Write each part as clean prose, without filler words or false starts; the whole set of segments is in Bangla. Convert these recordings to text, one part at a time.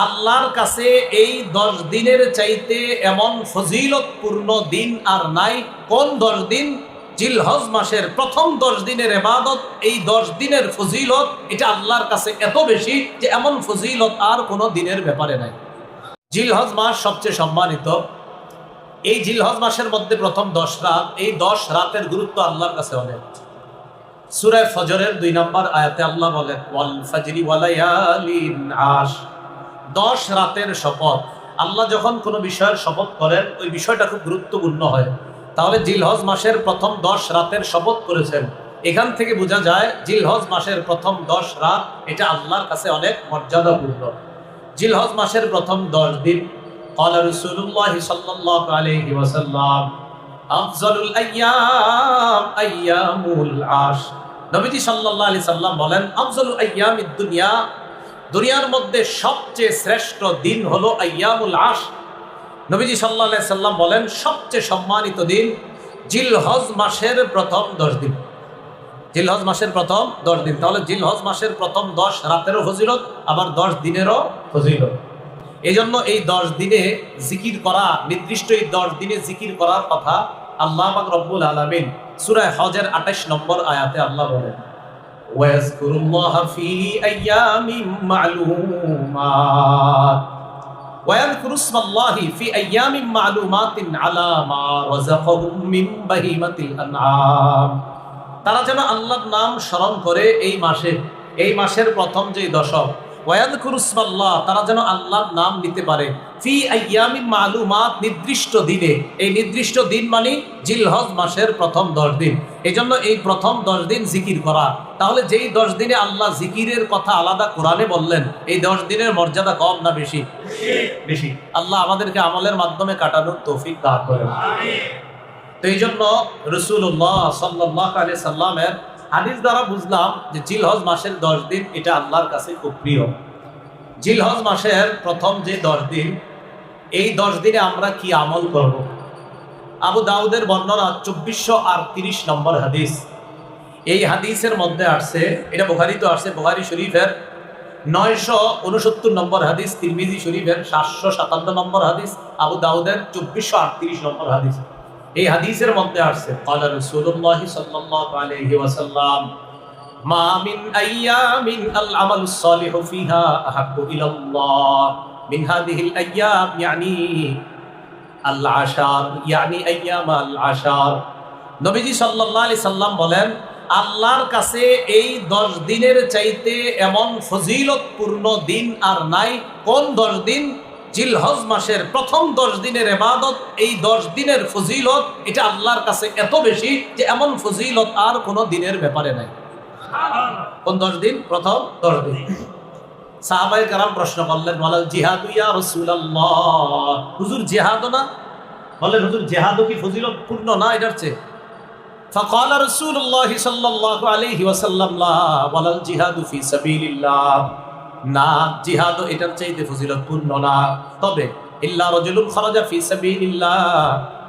আল্লাহর কাছে এই 10 দিনের চাইতে এমন ফজিলতপূর্ণ দিন আর নাই। কোন 10 দিন? জিলহজ মাসের প্রথম 10 দিনের ইবাদত, এই 10 দিনের ফজিলত এটা আল্লাহর কাছে এত বেশি যে এমন ফজিলত আর কোনো দিনের ব্যাপারে নাই। জিলহজ মাস সবচেয়ে সম্মানিত। এই জিলহজ মাসের মধ্যে প্রথম 10 রাত, এই 10 রাতের গুরুত্ব আল্লাহর কাছে অনেক। সূরা ফজরের 2 নম্বর আয়াতে আল্লাহ বলেন, ওয়াল ফাজরি ওয়ালায়ালিন আশ। 10 রাতের শপথ। আল্লাহ যখন কোনো বিষয়ের শপথ করেন ওই বিষয়টা খুব গুরুত্বপূর্ণ হয়। তাহলে জিলহজ মাসের প্রথম 10 রাতের শপথ করেছেন, এখান থেকে বোঝা যায় জিলহজ মাসের প্রথম 10 রাত এটা আল্লাহর কাছে অনেক মর্যাদাপূর্ণ। জিলহজ মাসের প্রথম 10 দিন ক্বালা রাসূলুল্লাহ সাল্লাল্লাহু আলাইহি ওয়াসাল্লাম আফজালুল আইয়াম আইয়ামুল আশ। নবীজি সাল্লাল্লাহু আলাইহি সাল্লাম বলেন, আফজালু আইয়ামিদ দুনিয়া, দুনিয়ার মধ্যে সবচেয়ে শ্রেষ্ঠ দিন হলো আইয়ামুল আশ। নবীজি সাল্লাল্লাহু আলাইহি সাল্লাম বলেন, সবচেয়ে সম্মানিত দিন জিলহজ মাসের প্রথম 10 দিন। জিলহজ মাসের প্রথম 10 দিন। তাহলে জিলহজ মাসের প্রথম 10 রাতেরও ফজিলত, আবার 10 দিনেরও ফজিলত। এই জন্য এই 10 দিনে জিকির করা, নির্দিষ্ট এই 10 দিনে জিকির করার কথা আল্লাহ পাক রব্বুল আলামিন সূরা হজের 28 নম্বর আয়াতে আল্লাহ বলেন, ওয়াজকুরুল্লাহা ফি আইয়ামিম মা'লুমাত ওয়াযকুরু ইসমাল্লাহি ফি আইয়ামিম মা'লুমাতিন আলা মা রাযাকাহুম মিন বাহিমাতিল আনআম। তারা যেন আল্লাহর নাম স্মরণ করে এই মাসে, এই মাসের প্রথম যে দশক, ওয়াযকুরু ইসমাল্লাহ, তারা যেন আল্লাহর নাম নিতে পারে, ফি আইয়ামিম মা'লুমাত, নির্দিষ্ট দিনে। এই নির্দিষ্ট দিন মানে জিলহজ মাসের প্রথম 10 দিন। এজন্য এই প্রথম 10 দিন জিকির করা। তাহলে যেই 10 দিনে আল্লাহ জিকিরের কথা আলাদা কোরআনে বললেন, এই 10 দিনের মর্যাদা কম না বেশি? বেশি। আল্লাহ আমাদেরকে আমলের মাধ্যমে কাটানোর তৌফিক দান করেন। তো এই জন্য রাসূলুল্লাহ সাল্লাল্লাহু আলাইহি সাল্লামের হাদিস দ্বারা বুঝলাম যে জিলহজ মাসের 10 দিন এটা আল্লাহর কাছে খুব প্রিয়। জিলহজ মাসের প্রথম যে 10 দিন, এই 10 দিনে আমরা কি আমল করব? আবু দাউদের বর্ণনা 2438 নম্বর হাদিস। এই হাদিসের মধ্যে আসছে, এটা বুখারীতে আসছে, বুখারী শরীফের 969 নম্বর হাদিস, তিরমিজি শরীফের 757 নম্বর হাদিস, আবু দাউদের 2438 নম্বর হাদিস। এই হাদিসের মধ্যে আসছে, ক্বালা রাসূলুল্লাহ সাল্লাল্লাহু আলাইহি ওয়াসাল্লাম, মা মিন আইয়ামিন আল আমালুস সালিহু ফিহা আহাব্বু ইলাল্লাহ মিন হাযিহিল আইয়াম, ইয়ানি আল আশার, ইয়ানি আইয়াম আল আশার। নবীজি সাল্লাল্লাহু আলাইহি সাল্লাম বলেন, আল্লাহর কাছে এই 10 দিনের চাইতে এমন ফজিলতপূর্ণ দিন আর নাই। কোন 10 দিন? জিলহজ মাসের প্রথম 10 দিনের ইবাদত, এই 10 দিনের ফজিলত এটা আল্লাহর কাছে এত বেশি যে এমন ফজিলত আর কোনো দিনের ব্যাপারে নাই। কোন 10 দিন? প্রথম 10 দিন। সাহাবায়ে কেরাম প্রশ্ন করলেন, ওয়ালাল জিহাদু ইয়া রাসূলুল্লাহ, হুজুর জিহাদ না? বলেন, হুজুর জিহাদ কি ফজিলতপূর্ণ না এটার চেয়ে? ফাকালা রাসূলুল্লাহ সাল্লাল্লাহু আলাইহি ওয়াসাল্লাম, লা ওয়ালাল জিহাদু ফি সাবিলিল্লাহ, না, জিহাদ এটার চাইতে ফজিলতপূর্ণ না। তবে ইল্লা রাজুলুন খারাজা ফি সাবিলিল্লাহ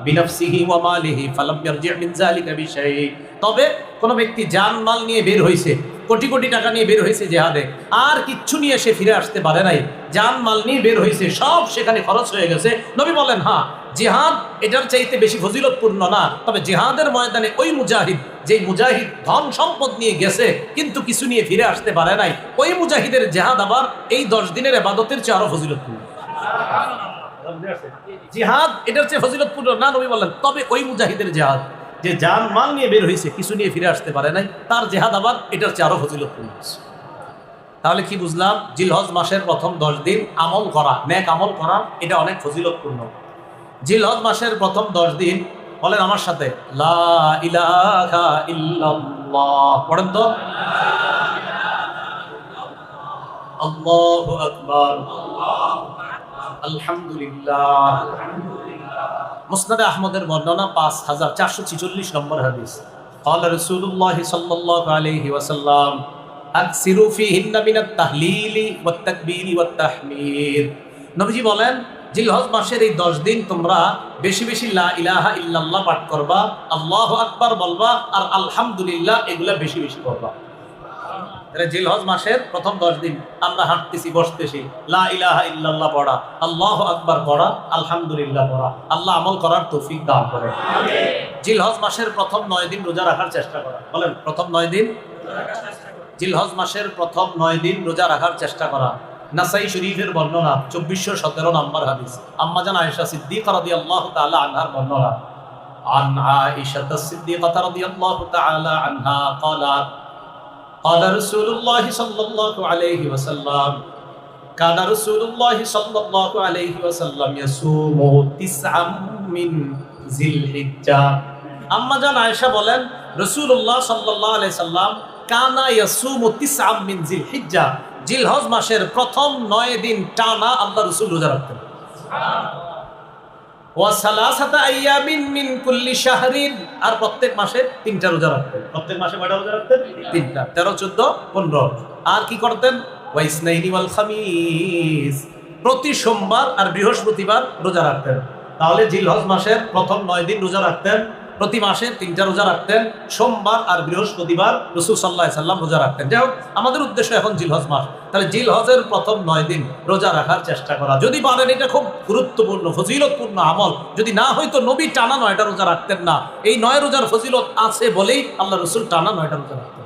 বিনাফসিহি ওয়া মালিহি ফালাম ইয়ারজি' মিন যালিকা বিশাই, তবে কোন ব্যক্তি জান মাল নিয়ে বের হইছে, কোটি কোটি টাকা নিয়ে বের হইছে জিহাদে, আর কিচ্ছু নিয়ে সে ফিরে আসতে পারে নাই, জান মাল নিয়ে বের হইছে, সব সেখানে খরচ হয়ে গেছে। নবী বলেন, হ্যাঁ, জিহাদ এটার চাইতে বেশি ফজিলতপূর্ণ না। তবে জিহাদের ময়দানে ওই মুজাহিদ, যেই মুজাহিদ ধন সম্পদ নিয়ে গেছে কিন্তু কিছু নিয়ে ফিরে আসতে পারে নাই, ওই মুজাহিদের জিহাদ আবার এই 10 দিনের ইবাদতের চেয়ে আরো ফজিলতপূর্ণ। জিহাদ এটার চেয়ে ফজিলতপূর্ণ না, নবী বলেন, তবে ওই মুজাহিদের জিহাদ, যে জান মাল নিয়ে বের হয়েছে, কিছু নিয়ে ফিরে আসতে পারে নাই, তার জিহাদ আবার এটার চেয়ে আরো ফজিলতপূর্ণ। তাহলে কি বুঝলাম? জিলহজ মাসের প্রথম 10 দিন আমল করা, নেক আমল করা, এটা অনেক ফজিলতপূর্ণ। জিলহজ মাসের প্রথম 10 দিন, বলেন আমার সাথে, লা ইলাহা ইল্লাল্লাহ, পড়েন তো, আল্লাহু আকবার, আলহামদুলিল্লাহ। মুসনাদে আহমদের বর্ণনা 5446 নম্বর হাদিস। ক্বালা রাসূলুল্লাহ সাল্লাল্লাহু আলাইহি ওয়াসাল্লাম, আকসিরু ফীহিন্না মিনাত তাহলিলি ওয়াত তাকবীরি ওয়াত তাহমীদ। নবীজি বলেন, জিলহজ মাসের এই 10 দিন তোমরা বেশি বেশি লা ইলাহা ইল্লাল্লাহ পাঠ করবা, আল্লাহু আকবার বলবা, আর আলহামদুলিল্লাহ এগুলা বেশি বেশি করবা। জিলহজ মাসের প্রথম 10 দিন আমরা হাঁটতেছি, বসতেছি, লা ইলাহা ইল্লাল্লাহ পড়া, আল্লাহু আকবার পড়া, আলহামদুলিল্লাহ পড়া। আল্লাহ আমল করার তৌফিক দান করে। জিলহজ মাসের প্রথম 9 দিন রোজা রাখার চেষ্টা করা। বলেন, প্রথম 9 দিন জিলহজ মাসের প্রথম 9 দিন রোজা রাখার চেষ্টা করা। নাসাই শরীফের বর্ণনা 2417 নম্বর হাদিস, আম্মা জান আয়েশা সিদ্দিকা রাদিয়াল্লাহু তাআলা আনহার বর্ণনা। عن عائشة الصديقة رضي الله تعالى عنها قالت قال رسول الله صلى الله عليه وسلم كان رسول الله صلى الله عليه وسلم يصوم 9 من ذي الحجة। আম্মা জান আয়েশা বলেন, রাসূলুল্লাহ সাল্লাল্লাহু আলাইহি সাল্লাম কানা ইয়াসুমু 9 মিন যিল হিজ্জা, জিলহজ মাসের প্রথম 9 দিন টানা আল্লাহ রাসূল রোজা রাখতেন। ওয়া সালাসাতা আইয়ামিন মিন কুল্লি শাহরিন, আর প্রত্যেক মাসে 3টা রোজা রাখতেন। প্রত্যেক মাসে কয়টা রোজা রাখতেন? 3টা। 13, 14, 15। আর কি করতেন? ওয়া ইসনাইনি ওয়াল খামিস, প্রতি সোমবার আর বৃহস্পতিবার রোজা রাখতেন। তাহলে জিলহজ মাসের প্রথম 9 দিন রোজা রাখতেন, প্রতি মাসে 3টা রোজা রাখতেন, সোমবার আর বৃহস্পতিবার রাসূল সাল্লাল্লাহু আলাইহি সাল্লাম রোজা রাখতেন। যাই হোক, আমাদের উদ্দেশ্য এখন জিলহজ মাস, তাহলে জিলহজের প্রথম 9 দিন রোজা রাখার চেষ্টা করা। যদি পারেন, এটা খুব গুরুত্বপূর্ণ ফজিলতপূর্ণ আমল। যদি না হয়তো নবী টানা 9টা রোজা রাখতেন না, এই 9 রোজার ফজিলত আছে বলেই আল্লাহ রাসূল টানা 9টা রোজা রাখতেন।